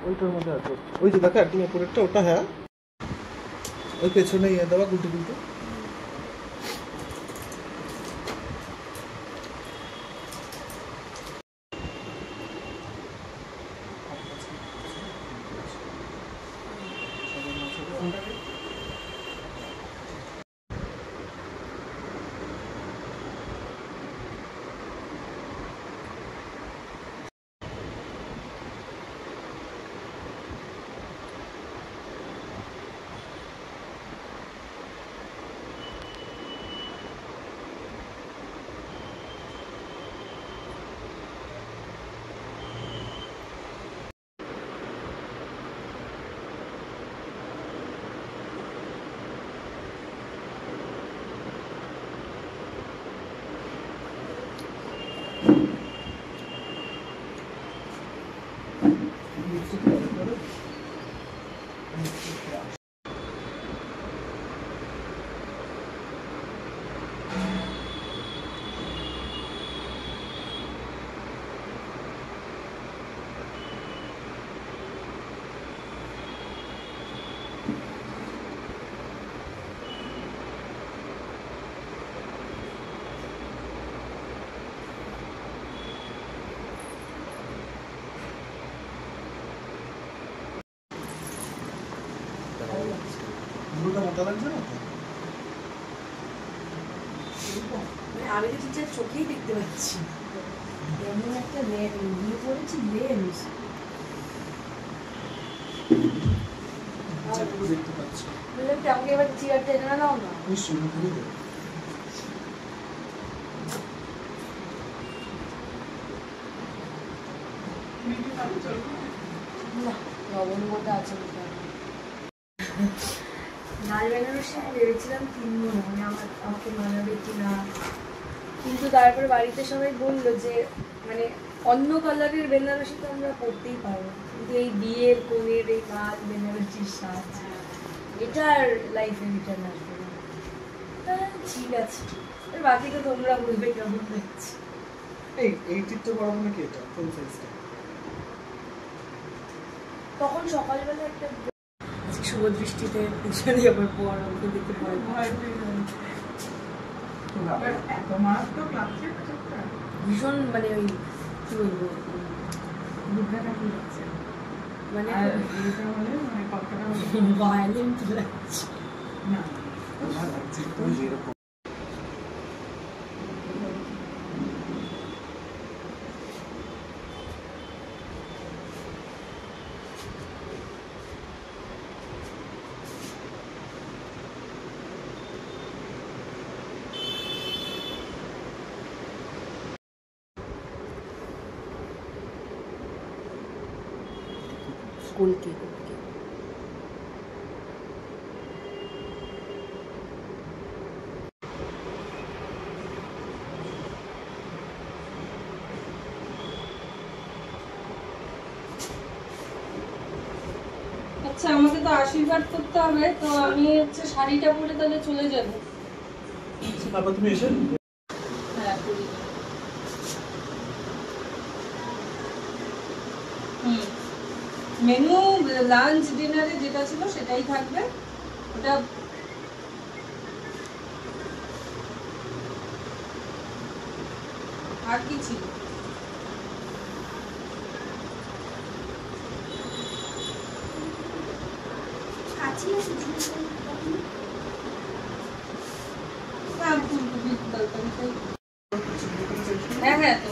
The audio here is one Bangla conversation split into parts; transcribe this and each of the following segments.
ওইটার মধ্যে আছে, ওই যে দেখো একদম উপরেরটা ওটা, হ্যাঁ ওই পেছনে ইয়ে দেওয়া গুলটে গুলটে। আমি তো টিচার চোখেই দেখতে পাচ্ছি এমন একটা নিয়ে পড়েছি লেন্স দেখতে পাচ্ছি। বললাম কি আমাকে এবার চেয়ারটা এনে নাও না। লবঙ্গটা আছে লাল বেনারসি আমি ভেবেছিলাম কিনবো না, মানে আমাকে মানাবে কিনা, কিন্তু তারপরে বাড়িতে সবাই বললো যে মানে অন্য কালারের বেনারসি তো আমরা পরতেই পারবো, কিন্তু এই বিয়ের কোণের এই লাল বেনারসির সাজ এটা আর লাইফে রিটার্ন আসবে না। ঠিক আছে, বাকি তো তোমরা বলবে কেমন লাগছে। এই টিপটা পরাবো নাকি এটা ফুল সাইজটা? তখন সকালবেলা একটা শুভ দৃষ্টিতে পিছনে আবার পর ওকে দেখতে ভয় ভীষণ, মানে ওই কি বলবো মানে ভায়োলেন্ট লাগছে না। কলকে আচ্ছা, আমাকে তো আশীর্বাদ করতে হবে, তো আমি হচ্ছে শাড়িটা পরে তাহলে চলে যাব। তারপর তুমি এসে হ্যাঁ পরি। মেনু লাঞ্চ ডিনারে যেটা ছিল সেটাই থাকবে, ওটা আর কি ছিল? হ্যাঁ হ্যাঁ তো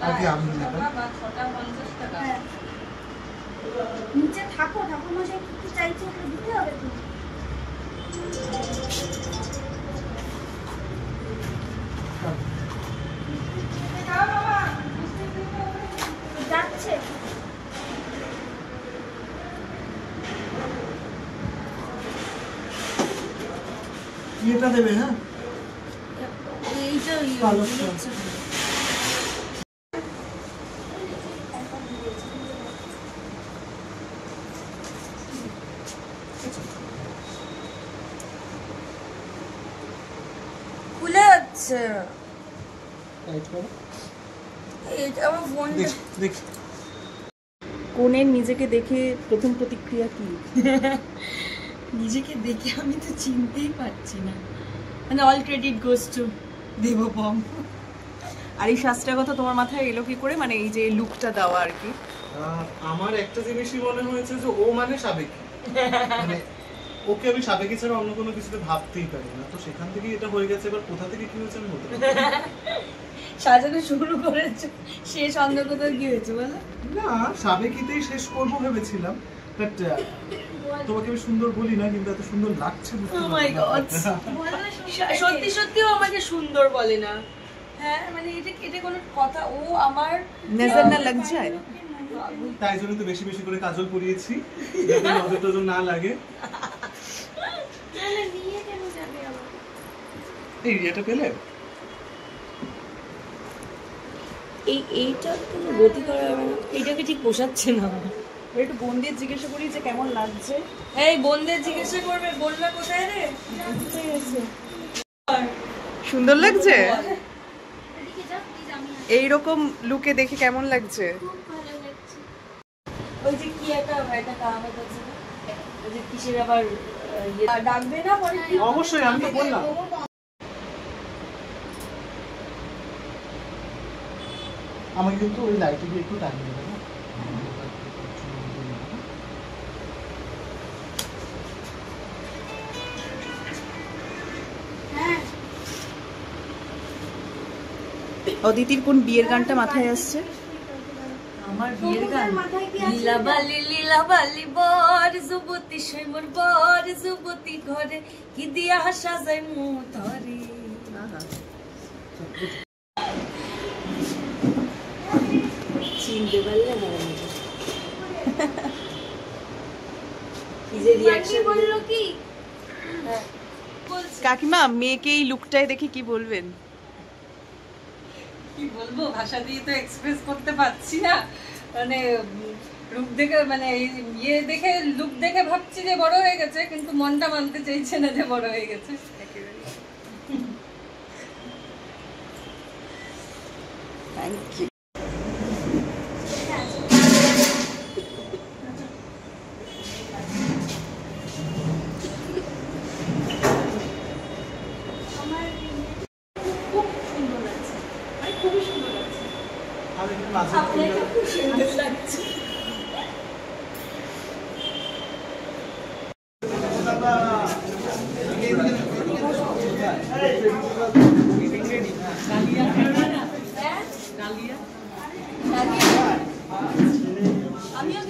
আগে আমি নেবেন। টাকা বা 6টা 50 টাকা। হ্যাঁ। নিচে থাকো, ঠাকুরমশাই কি কি চাইছে ওগুলো দিতে হবে তো। যাচ্ছে। এটা দেবে, হ্যাঁ এইটা ভালো। খুলে যাচ্ছে। টাইট করো, এটা আমার ফোনটা দেখ দেখ। কোনের নিজেকে দেখে প্রথম প্রতিক্রিয়া কি? নিজেকে দেখে আমি তো চিনতেই পারছি না, মানে all credit goes to Debopam. আর এই শাস্ত্রের কথা তোমার মাথায় এলো কি করে, মানে এই যে লুকটা দেওয়া আর কি? আমার একটা জিনিসই মনে হয়েছে যে ও মানে সাবেকি, মানে ওকে আমি সাবেকি ছাড়া অন্য কোনো কিছুতে ভাবতেই পারি না, তো সেখান থেকে এটা হয়ে গেছে। এবার কোথা থেকে কি হয়েছে আমি বলতে পারি না। সাজানো শুরু করেছো, শেষ অন্ধকতার কি হয়েছে বলো? না, সাবেকিতেই শেষ করবো ভেবেছিলাম, বাট তোমাকে আমি সুন্দর বলি না, কিন্তু এত সুন্দর লাগছে বুঝতে Oh my God! সত্যি সত্যিও আমাকে সুন্দর বলে না। হ্যাঁ, মানে এটা কোনো কথা? ও আমার নজর না লাগ যায়। তাই জন্য তো বেশি বেশি করে কাজল পরিয়েছি, যাতে নজর টজর না লাগে। নিয়ে কেন যাবে আমার? এই এটা পেলে এইটা কোনো গতি করা যাবে না, এইটাকে ঠিক পোষাচ্ছে না। একটু বোনদের জিজ্ঞাসা করি যে কেমন লাগছে। এই বোনদের জিজ্ঞাসা করবে, বোনরা কোথায় রে? সুন্দর লাগছে। এদিকে যাও প্লিজ, আমি এইরকম লুকে দেখে কেমন লাগছে? খুব ভালো লাগছে। ওই যে কি একটা কাহাবত আছে না? ওই যে কিসের আবার ডাকবে না পরে কি? অবশ্যই, আমি তো বললাম। আমাকে কিন্তু ওই লাইটে দিয়ে একটু টানিয়ে দেবে। হ্যাঁ, অদিতির কোন বিয়ের গানটা মাথায় আসছে? আমার বিয়ের গান মাথায় কি আছে? লীলাবালি লীলাবালি বর যুবতী সৈমর বর যুবতী ঘরে কি দিয়া সাজাই মু ধরে। চিনতে পারলে না কি যে মাম্মি রিয়াকশন বললো কি? কাকিমা, মেয়েকে এই লুকটায় দেখে কি বলবেন? কি বলবো, ভাষা দিয়ে তো এক্সপ্রেস করতে পারছি না। মানে লুক দেখে, মানে ইয়ে দেখে, লুক দেখে ভাবছি যে বড় হয়ে গেছে, কিন্তু মনটা মানতে চাইছে না যে বড় হয়ে গেছে। Thank you. খুব সুন্দর লাগছে, মানে খুবই সুন্দর লাগছে। আমি একটু মাঝে আপনাকে খুব সুন্দর লাগছে। আমিও